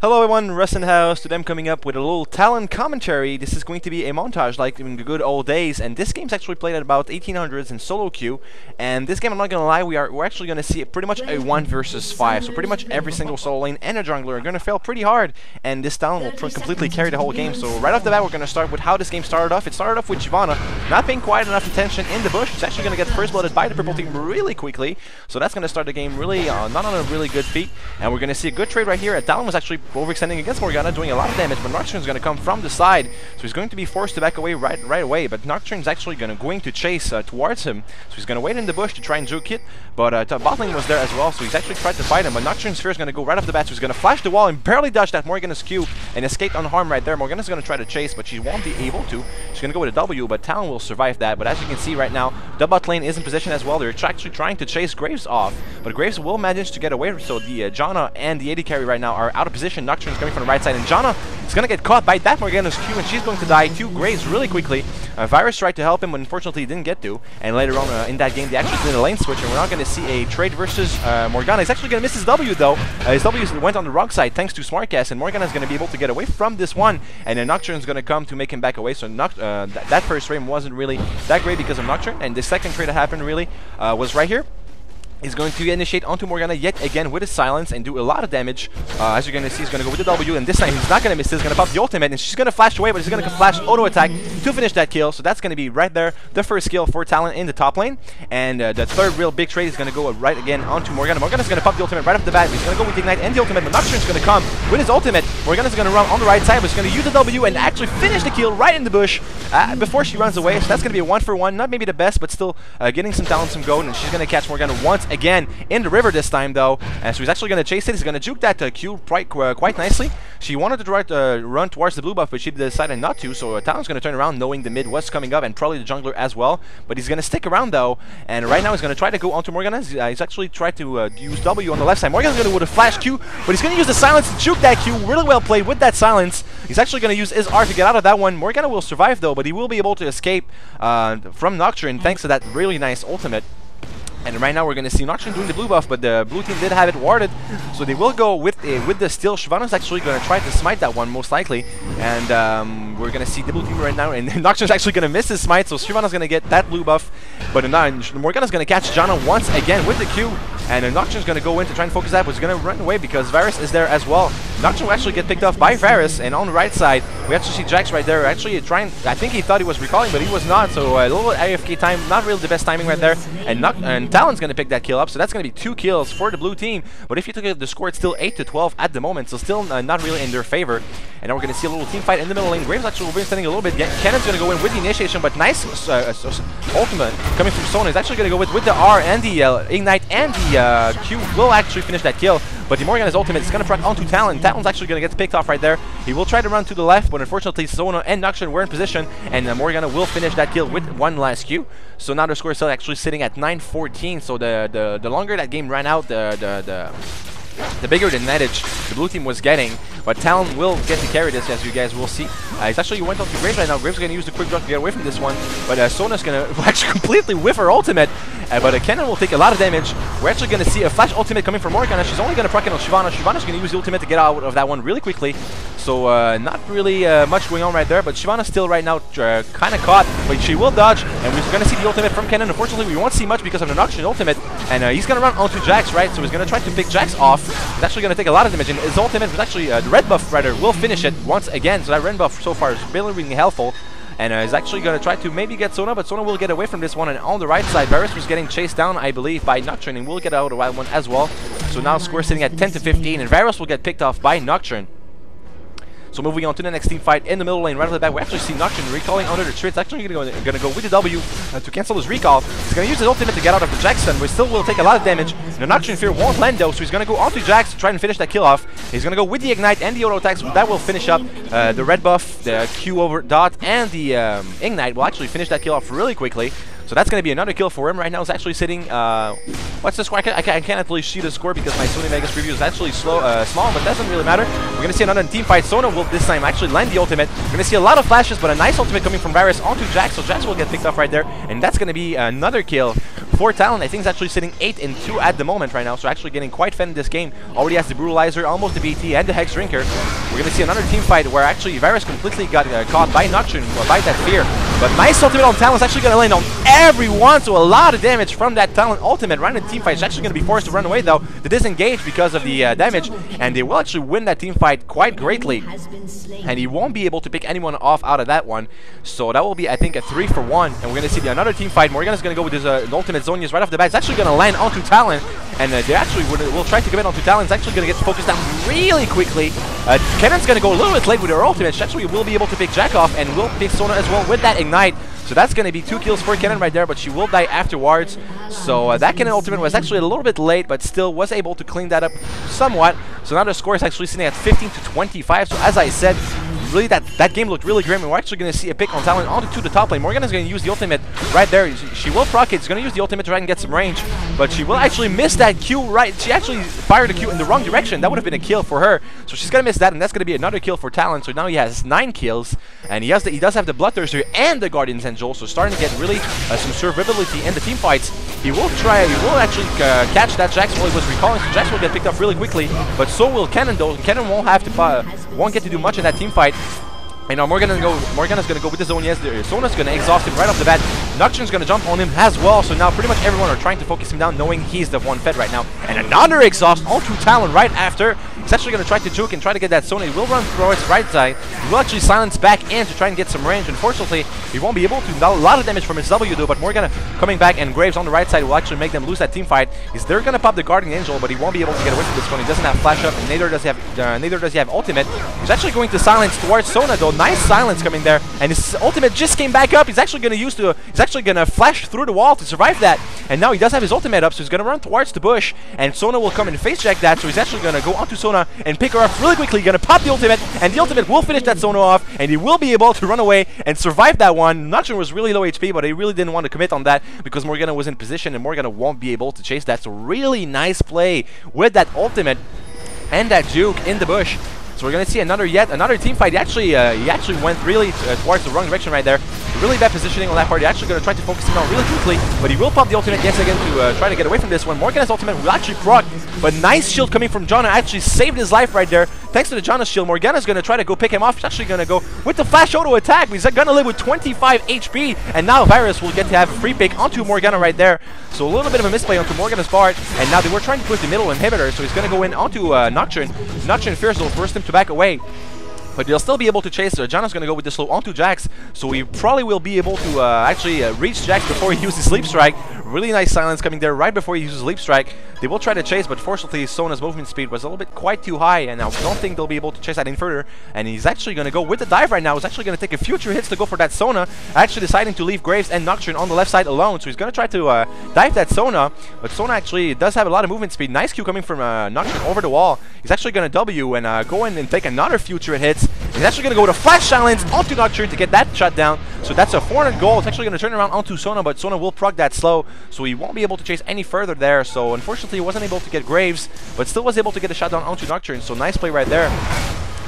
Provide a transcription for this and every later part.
Hello everyone, Russ in the house. Today I'm coming up with a little Talon commentary. This is going to be a montage like in the good old days, and this game's actually played at about 1800s in solo queue. And this game, I'm not gonna lie, we're actually gonna see pretty much a 1 versus 5. So pretty much every single solo lane and a jungler are gonna fail pretty hard, and this Talon will completely carry the whole game. So right off the bat, we're gonna start with how this game started off. It started off with Shyvana not paying quite enough attention in the bush. She's actually gonna get first blooded by the purple team really quickly. So that's gonna start the game really not on a really good feet. And we're gonna see a good trade right here. Talon was actually overextending against Morgana, doing a lot of damage, but Nocturne is going to come from the side, so he's going to be forced to back away right away. But Nocturne is actually going to chase towards him, so he's going to wait in the bush to try and juke it. But bot lane was there as well, so he's actually tried to fight him. But Nocturne's Sphere is going to go right off the bat, so he's going to flash the wall and barely dodge that Morgana's Q and escape unharmed right there. Morgana's going to try to chase, but she won't be able to. She's going to go with a W, but Talon will survive that. But as you can see right now, the bot lane is in position as well. They're actually trying to chase Graves off, but Graves will manage to get away. So the Janna and the AD carry right now are out of position. Nocturne is coming from the right side, and Janna is going to get caught by that Morgana's Q, and she's going to die to Graves really quickly. Virus tried to help him, but unfortunately he didn't get to. And later on in that game, they actually did a lane switch, and we're not going to see a trade versus Morgana. He's actually going to miss his W, though. His W went on the wrong side thanks to Smartcast, and Morgana is going to be able to get away from this one. And then Nocturne is going to come to make him back away. So that first frame wasn't really that great because of Nocturne. And the second trade that happened really was right here. He's going to initiate onto Morgana yet again with his silence and do a lot of damage. As you're going to see, he's going to go with the W, and this time he's not going to miss it. He's going to pop the ultimate, and she's going to flash away, but he's going to flash auto attack to finish that kill. So that's going to be right there, the first kill for Talon in the top lane. And the third real big trade is going to go right again onto Morgana. Morgana's going to pop the ultimate right off the bat. He's going to go with the Ignite and the ultimate, but Nocturne's going to come with his ultimate. Morgana's going to run on the right side, but he's going to use the W and actually finish the kill right in the bush before she runs away. So that's going to be a 1-for-1. Not maybe the best, but still getting some Talon, some gold, and she's going to catch Morgana once again in the river this time, though, and so he's actually going to chase it. He's going to juke that Q quite nicely. She wanted to try to run towards the blue buff, but she decided not to, so Talon's going to turn around knowing the mid was coming up and probably the jungler as well, but he's going to stick around, though, and right now he's going to try to go onto Morgana. He's actually tried to use W on the left side. Morgana's going to with a flash Q, but he's going to use the silence to juke that Q. Really well played with that silence. He's actually going to use his R to get out of that one. Morgana will survive, though, but he will be able to escape from Nocturne thanks to that really nice ultimate. And right now we're going to see Nocturne doing the blue buff, but the blue team did have it warded, so they will go with the steal. Shyvana's actually going to try to smite that one most likely, and we're going to see the blue team right now, and Nocturne's actually going to miss his smite, so Shyvana's going to get that blue buff, but Morgana's going to catch Janna once again with the Q, and Nocturne's going to go in to try and focus that, but he's going to run away because Varus is there as well. Nocturne will actually get picked off by Varus, and on the right side we actually see Jax right there actually trying. I think he thought he was recalling, but he was not, so a little AFK time, not really the best timing right there, and Talon's going to pick that kill up, so that's going to be 2 kills for the blue team. But if you look at the score, it's still 8-12 at the moment, so still not really in their favor. And now we're going to see a little team fight in the middle lane. Graves actually will be standing a little bit. Cannon's going to go in with the initiation, but nice ultimate coming from Sona. He's actually going to go with the R and the Ignite, and the Q will actually finish that kill. But the Morgana's ultimate is going to proc onto Talon. Talon's actually going to get picked off right there. He will try to run to the left, but unfortunately Sona and Nocturne were in position, and Morgana will finish that kill with one last Q. So now the score is still actually sitting at 9-14. So the longer that game ran out, the bigger the nettage the blue team was getting. But Talon will get to carry this, as you guys will see. He's actually went on to Graves right now. Graves is going to use the quick draw to get away from this one. But Sona's going to actually completely whiff her ultimate. But Cannon will take a lot of damage. We're actually going to see a flash ultimate coming from Morgana. She's only going to proc it on Shyvana. Shyvana's going to use the ultimate to get out of that one really quickly. So not really much going on right there. But Shyvana's still right now kind of caught. But she will dodge. And we're going to see the ultimate from Cannon. Unfortunately, we won't see much because of the Nocturne ultimate. And he's going to run onto Jax, right? So he's going to try to pick Jax off. He's actually going to take a lot of damage. And his ultimate was actually the red buff, rather, will finish it once again. So that red buff so far is really, really helpful. And he's actually going to try to maybe get Sona, but Sona will get away from this one. And on the right side, Varus was getting chased down, I believe, by Nocturne, and will get out of that one as well. So now score sitting at 10-15, and Varus will get picked off by Nocturne. So moving on to the next team fight in the middle lane, right off the bat, we actually see Nocturne recalling under the tree. It's actually going to go with the W to cancel his recall. He's going to use his ultimate to get out of the Jax stun, but still will take a lot of damage. The Nocturne Fear won't land, though, so he's going to go onto Jax to try and finish that kill off. He's going to go with the Ignite and the auto attacks. That will finish up the red buff, the Q over dot, and the Ignite will actually finish that kill off really quickly. So that's going to be another kill for him. Right now it's actually sitting, what's the score? I can't really see the score because my Sony Vegas preview is actually small, but it doesn't really matter. We're going to see another team fight. Sona will this time actually land the ultimate. We're going to see a lot of flashes, but a nice ultimate coming from Varus onto Jax, so Jax will get picked off right there, and that's going to be another kill for Talon. I think he's actually sitting 8-2 at the moment right now, so actually getting quite fed in this game. Already has the Brutalizer, almost the BT, and the Hex Drinker. We're going to see another team fight where actually Varus completely got caught by Nocturne, by that Fear. But nice ultimate on Talon is actually going to land on everyone, so a lot of damage from that Talon ultimate. Right in the team fight is actually going to be forced to run away though, to disengage because of the damage, and they will actually win that team fight quite greatly. And he won't be able to pick anyone off out of that one. So that will be, I think, a 3-for-1. And we're going to see another team fight. Morgana's going to go with his ultimate Zonia's right off the bat. It's actually going to land onto Talon. And they actually will try to commit onto Talon. It's actually going to get focused down really quickly. Kennan's going to go a little bit late with her ultimate. She actually will be able to pick Jack off and will pick Sona as well with that Ignite. So that's going to be 2 kills for Kennen right there, but she will die afterwards. So that Kennen ultimate was actually a little bit late, but still was able to clean that up somewhat. So now the score is actually sitting at 15-25. So as I said, really that game looked really grim, and we're actually going to see a pick on Talon onto the top lane. Morgana's going to use the ultimate right there. She will proc it. She's going to use the ultimate to try and get some range, but she will actually miss that Q right. She actually fired the Q in the wrong direction. That would have been a kill for her. So she's going to miss that, and that's going to be another kill for Talon. So now he has 9 kills, and he does have the Bloodthirster and the Guardian's Angel. So starting to get really some survivability in the team fights. He will actually catch that Jax while he was recalling. So Jax will get picked up really quickly, but so will Kennen though. Kennen won't get to do much in that team fight. And now Morgana's going to go with the Zone. Yes, Sona's going to exhaust him right off the bat. Nocturne's going to jump on him as well. So now pretty much everyone are trying to focus him down, knowing he's the one fed right now. And another exhaust onto Talon right after. He's actually going to try to juke and try to get that Sona. He will run through its right side. He will actually silence back in to try and get some range. Unfortunately, he won't be able to. A lot of damage from his W though, but Morgana coming back, and Graves on the right side will actually make them lose that team fight. They're going to pop the Guardian Angel, but he won't be able to get away from this one. He doesn't have flash up, and neither does he have ultimate. He's actually going to silence towards Sona though. Nice silence coming there, and his ultimate just came back up. He's actually going to flash through the wall to survive that, and now he does have his ultimate up, so he's going to run towards the bush, and Sona will come and face check that. So he's actually going to go onto Sona and pick her up really quickly. Going to pop the ultimate, and the ultimate will finish that Sona off, and he will be able to run away and survive that one. Nocturne was really low HP, but he really didn't want to commit on that because Morgana was in position, and Morgana won't be able to chase that. So really nice play with that ultimate and that juke in the bush. So we're going to see another team fight. He actually went really towards the wrong direction right there. Really bad positioning on that part. He's actually going to try to focus him out really quickly, but he will pop the ultimate yet again to try to get away from this one. Morgana's ultimate will actually proc, but nice shield coming from Janna actually saved his life right there. Thanks to the Janna shield, Morgana's going to try to go pick him off. He's actually going to go with the flash auto attack. He's going to live with 25 HP, and now Varus will get to have a free pick onto Morgana right there. So a little bit of a misplay onto Morgana's part, and now they were trying to push the middle inhibitor, so he's going to go in onto Nocturne. Nocturne fears will force him to back away, but they'll still be able to chase. Janna's going to go with the slow onto Jax, so he probably will be able to actually reach Jax before he uses Sleep Strike. Really nice silence coming there right before he uses Leap Strike. They will try to chase, but fortunately Sona's movement speed was a little bit quite too high, and I don't think they'll be able to chase that any further. And he's actually going to go with the dive right now. He's actually going to take a few true hits to go for that Sona, actually deciding to leave Graves and Nocturne on the left side alone. So he's going to try to dive that Sona, but Sona actually does have a lot of movement speed. Nice Q coming from Nocturne over the wall. He's actually going to W and go in and take another few true hits. He's actually going to go to Flash Silence onto Nocturne to get that shut down. So that's a 400 gold. It's actually going to turn around onto Sona, but Sona will proc that slow, so he won't be able to chase any further there. So unfortunately he wasn't able to get Graves, but still was able to get a shot down onto Nocturne. So nice play right there.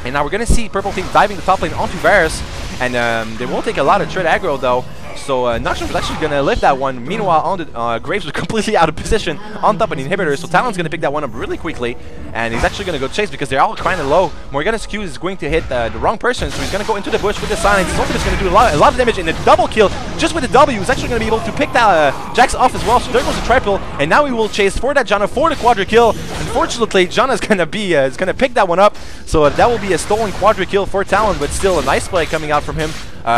And now we're going to see Purple Team diving the top lane onto Varus, and they will take a lot of tread aggro though. So Nocturne was actually going to lift that one. Meanwhile, on the Graves was completely out of position on top of the inhibitor. So Talon's going to pick that one up really quickly, and he's actually going to go chase because they're all kind of low. Morgana's Q is going to hit the wrong person, so he's going to go into the bush with the silence. He's also just going to do a lot of damage in the double kill just with the W. He's actually going to be able to pick that Jax off as well. So there goes the triple, and now he will chase for that Janna for the quadra kill. Unfortunately, Janna's going to be pick that one up, so that will be a stolen quadra kill for Talon, but still a nice play coming out from him.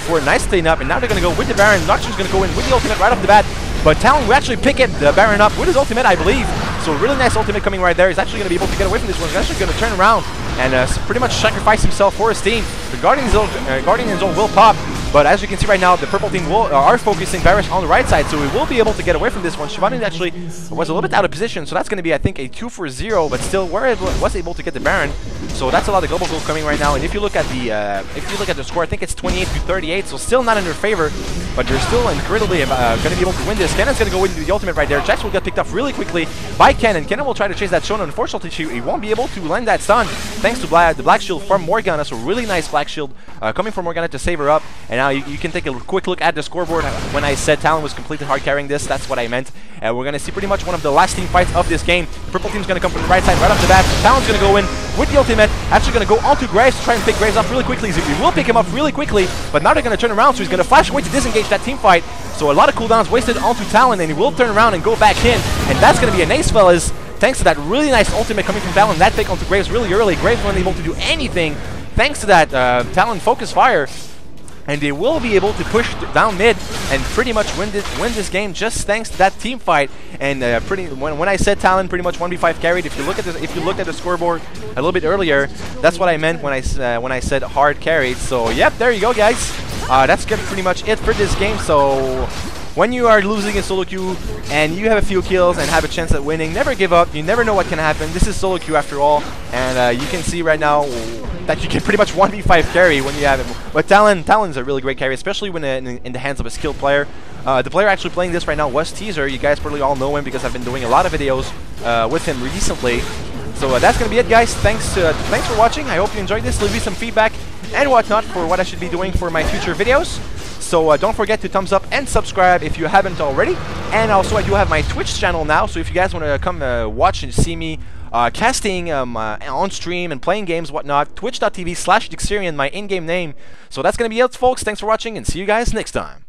For a nice cleanup, and now they're going to go with the Baron. Nocturne's going to go in with the ultimate right off the bat, but Talon will actually pick the Baron up with his ultimate, I believe. So really nice ultimate coming right there. He's actually going to be able to get away from this one. He's actually going to turn around and pretty much sacrifice himself for his team. The Guardian Zone will pop, but as you can see right now, the Purple Team are focusing Varus on the right side, so we will be able to get away from this one. Shivani actually was a little bit out of position, so that's going to be, I think, a 2-for-0, but still was able to get the Baron. So that's a lot of global gold coming right now. And if you look at the score, I think it's 28-38, so still not in their favor, but they're still incredibly going to be able to win this. Kennan's going to go into the ultimate right there. Jax will get picked up really quickly by Kennen. Kennen will try to chase that Shona. Unfortunately, he won't be able to land that stun thanks to the Black Shield from Morgana. So really nice Black Shield coming from Morgana to save her up. And now you can take a quick look at the scoreboard. When I said Talon was completely hard carrying this, that's what I meant. And we're going to see pretty much one of the last team fights of this game. Purple team's going to come from the right side right off the bat. Talon's going to go in with the ultimate. Actually going to go onto Graves to try and pick Graves up really quickly. He will pick him up really quickly, but now they're going to turn around, so he's going to flash away to disengage that team fight. So a lot of cooldowns wasted onto Talon, and he will turn around and go back in. And that's going to be an ace, fellas. Thanks to that really nice ultimate coming from Talon. That pick onto Graves really early. Graves wasn't able to do anything thanks to that Talon focus fire. And they will be able to push down mid and pretty much win this game just thanks to that team fight. And when I said Talon pretty much 1v5 carried, if you looked at the scoreboard a little bit earlier, that's what I meant when I said hard carried. So yep, there you go, guys. That's pretty much it for this game. So when you are losing in solo queue and you have a few kills and have a chance at winning, never give up. You never know what can happen. This is solo queue after all, and you can see right now that you can pretty much 1v5 carry when you have it. But Talon's a really great carry, especially when in the hands of a skilled player. The player actually playing this right now was Teaser. You guys probably all know him because I've been doing a lot of videos with him recently. So that's gonna be it, guys. Thanks for watching. I hope you enjoyed this. Leave me some feedback and whatnot for what I should be doing for my future videos. So don't forget to thumbs up and subscribe if you haven't already. And also I do have my Twitch channel now, so if you guys want to come watch and see me casting on stream and playing games, whatnot, twitch.tv/Dexirian, my in-game name. So that's going to be it, folks. Thanks for watching, and see you guys next time.